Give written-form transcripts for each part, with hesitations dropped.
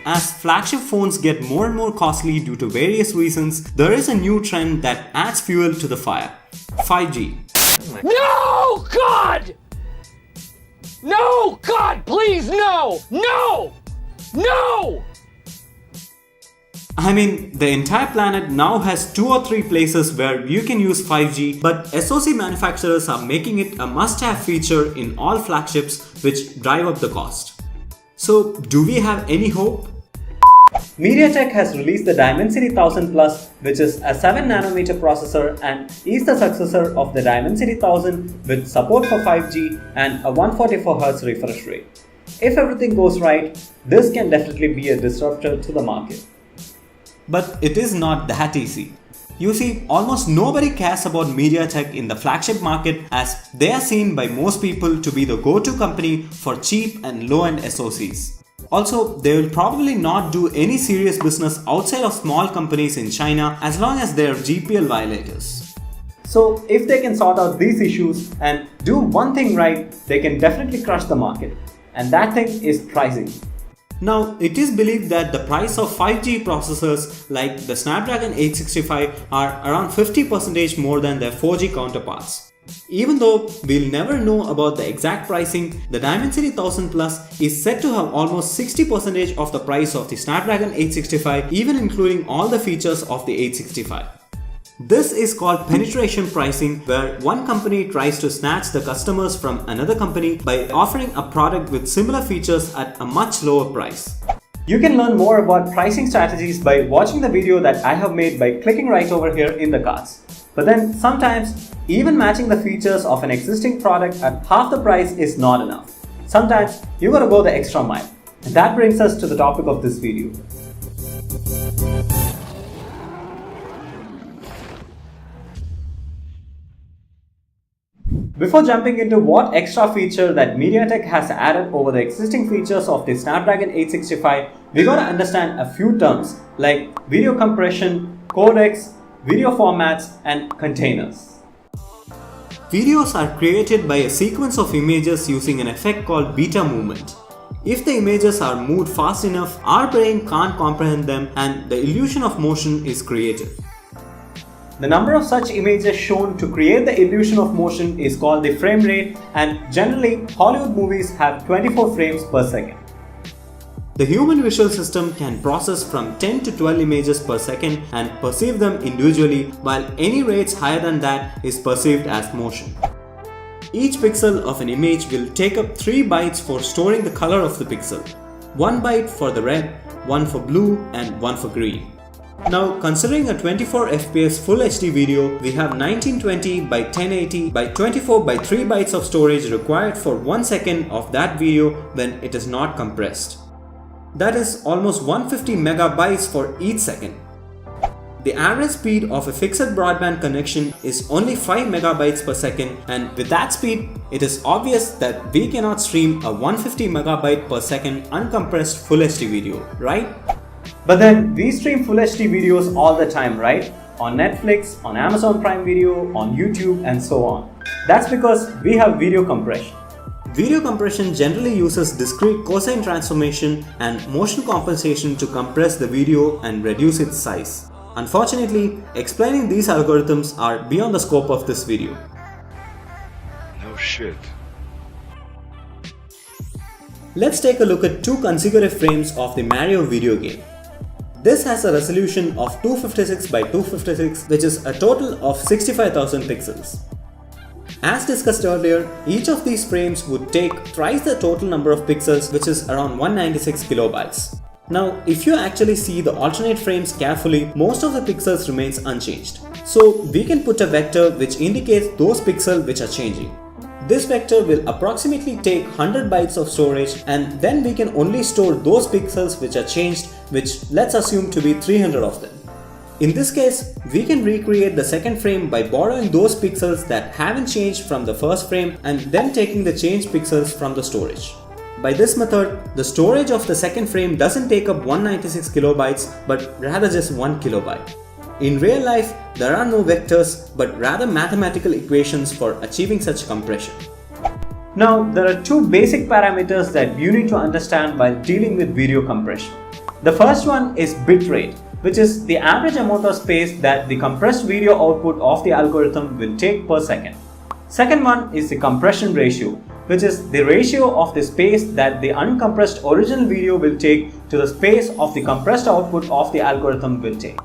As flagship phones get more and more costly due to various reasons, there is a new trend that adds fuel to the fire: 5G. No, God! No, God, please, no! No! No! I mean, the entire planet now has 2 or 3 places where you can use 5G, but SoC manufacturers are making it a must-have feature in all flagships, which drive up the cost. So, do we have any hope? Mediatek has released the Dimensity 1000 Plus, which is a 7nm processor and is the successor of the Dimensity 1000 with support for 5G and a 144Hz refresh rate. If everything goes right, this can definitely be a disruptor to the market. But it is not that easy. You see, almost nobody cares about Mediatek in the flagship market, as they are seen by most people to be the go-to company for cheap and low-end SoCs. Also, they will probably not do any serious business outside of small companies in China as long as they are GPL violators. So, if they can sort out these issues and do one thing right, they can definitely crush the market. And that thing is pricing. Now, it is believed that the price of 5G processors like the Snapdragon 865 are around 50% more than their 4G counterparts. Even though we'll never know about the exact pricing, the Dimensity 1000 Plus is said to have almost 60% of the price of the Snapdragon 865, even including all the features of the 865. This is called penetration pricing, where one company tries to snatch the customers from another company by offering a product with similar features at a much lower price. You can learn more about pricing strategies by watching the video that I have made by clicking right over here in the cards. But then sometimes, even matching the features of an existing product at half the price is not enough. Sometimes you gotta go the extra mile. And that brings us to the topic of this video. Before jumping into what extra feature that Mediatek has added over the existing features of the Snapdragon 865, we gotta understand a few terms like video compression, codecs, video formats, and containers. Videos are created by a sequence of images using an effect called beta movement. If the images are moved fast enough, our brain can't comprehend them and the illusion of motion is created. The number of such images shown to create the illusion of motion is called the frame rate, and generally Hollywood movies have 24 frames per second. The human visual system can process from 10 to 12 images per second and perceive them individually, while any rates higher than that is perceived as motion. Each pixel of an image will take up 3 bytes for storing the color of the pixel. 1 byte for the red, 1 for blue, and 1 for green. Now, considering a 24 FPS Full HD video, we have 1920 by 1080 by 24 by 3 bytes of storage required for 1 second of that video when it is not compressed. That is almost 150 megabytes for each second. The average speed of a fixed broadband connection is only 5 megabytes per second, and with that speed, it is obvious that we cannot stream a 150 megabyte per second uncompressed Full HD video, right? But then we stream Full HD videos all the time, right? On Netflix, on Amazon Prime Video, on YouTube, and so on. That's because we have video compression. Video compression generally uses discrete cosine transformation and motion compensation to compress the video and reduce its size. Unfortunately, explaining these algorithms are beyond the scope of this video. No shit. Let's take a look at 2 consecutive frames of the Mario video game. This has a resolution of 256 by 256, which is a total of 65,000 pixels. As discussed earlier, each of these frames would take thrice the total number of pixels, which is around 196 kilobytes. Now, if you actually see the alternate frames carefully, most of the pixels remains unchanged. So we can put a vector which indicates those pixels which are changing. This vector will approximately take 100 bytes of storage, and then we can only store those pixels which are changed, which let's assume to be 300 of them. In this case, we can recreate the second frame by borrowing those pixels that haven't changed from the first frame and then taking the changed pixels from the storage. By this method, the storage of the second frame doesn't take up 196 kilobytes but rather just 1 kilobyte. In real life, there are no vectors but rather mathematical equations for achieving such compression. Now, there are two basic parameters that you need to understand while dealing with video compression. The first one is bitrate, which is the average amount of space that the compressed video output of the algorithm will take per second. Second one is the compression ratio, which is the ratio of the space that the uncompressed original video will take to the space of the compressed output of the algorithm will take.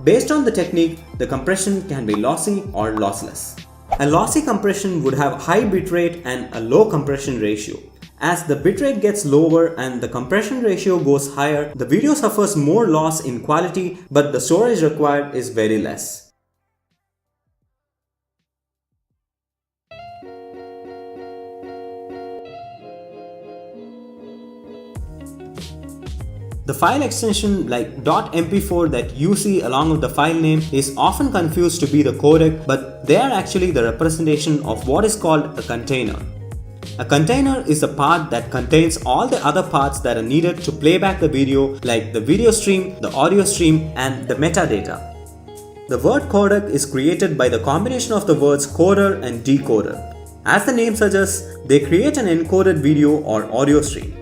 Based on the technique, the compression can be lossy or lossless. A lossy compression would have high bitrate and a low compression ratio. As the bitrate gets lower and the compression ratio goes higher, the video suffers more loss in quality, but the storage required is very less. The file extension like .mp4 that you see along with the file name is often confused to be the codec, but they are actually the representation of what is called a container. A container is a part that contains all the other parts that are needed to play back the video, like the video stream, the audio stream, and the metadata. The word codec is created by the combination of the words coder and decoder. As the name suggests, they create an encoded video or audio stream.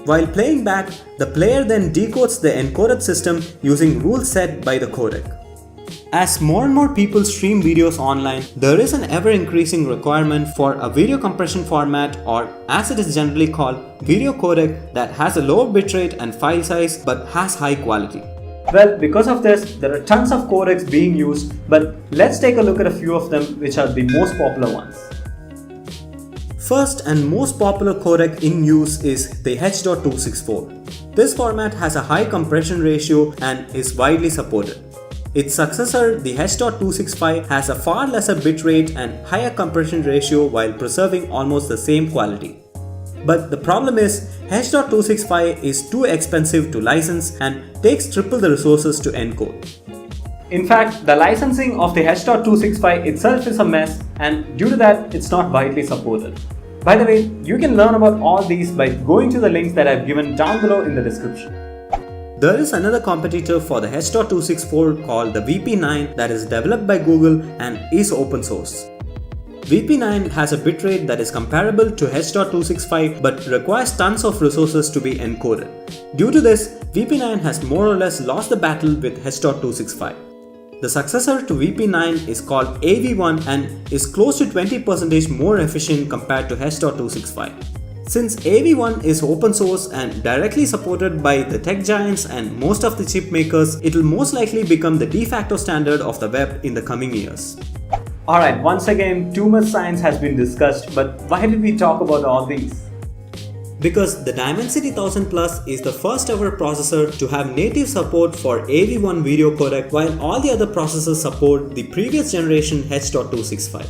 While playing back, the player then decodes the encoded system using rules set by the codec. As more and more people stream videos online, there is an ever-increasing requirement for a video compression format, or as it is generally called, video codec, that has a lower bitrate and file size but has high quality. Well, because of this, there are tons of codecs being used, but let's take a look at a few of them which are the most popular ones. First and most popular codec in use is the H.264. This format has a high compression ratio and is widely supported. Its successor, the H.265, has a far lesser bitrate and higher compression ratio while preserving almost the same quality. But the problem is, H.265 is too expensive to license and takes triple the resources to encode. In fact, the licensing of the H.265 itself is a mess, and due to that, it's not widely supported. By the way, you can learn about all these by going to the links that I've given down below in the description. There is another competitor for the H.264 called the VP9 that is developed by Google and is open source. VP9 has a bitrate that is comparable to H.265 but requires tons of resources to be encoded. Due to this, VP9 has more or less lost the battle with H.265. The successor to VP9 is called AV1 and is close to 20% more efficient compared to H.265. Since AV1 is open source and directly supported by the tech giants and most of the chip makers, it will most likely become the de facto standard of the web in the coming years. Alright, once again, too much science has been discussed, but why did we talk about all these? Because the Dimensity 1000 Plus is the first ever processor to have native support for AV1 video codec, while all the other processors support the previous generation H.265.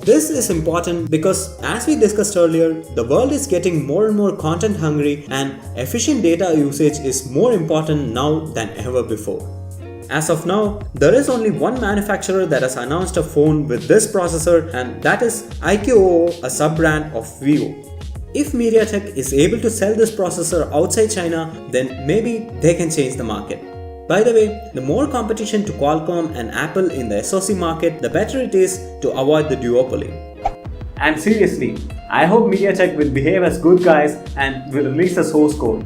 This is important because, as we discussed earlier, the world is getting more and more content hungry and efficient data usage is more important now than ever before. As of now, there is only one manufacturer that has announced a phone with this processor, and that is IQOO, a sub-brand of Vivo. If Mediatek is able to sell this processor outside China, then maybe they can change the market. By the way, the more competition to Qualcomm and Apple in the SoC market, the better it is to avoid the duopoly. And seriously, I hope Mediatek will behave as good guys and will release the source code.